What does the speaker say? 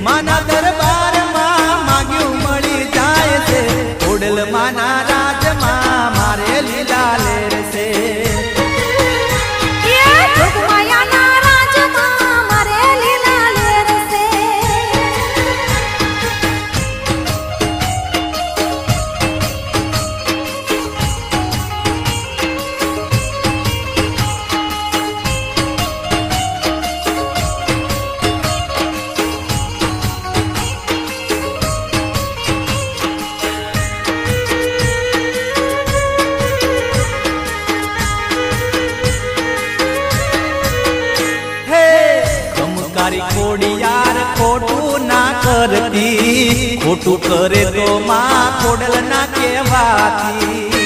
માના દરબારમાં માગ્યું મળી જાય છે ખોડલ માના રાજમાં મારે લીલા લેર છે ખોડિયાર ખોટું ના કરતી ખોટું કરે તો માં ખોડલ ના કહેવાતી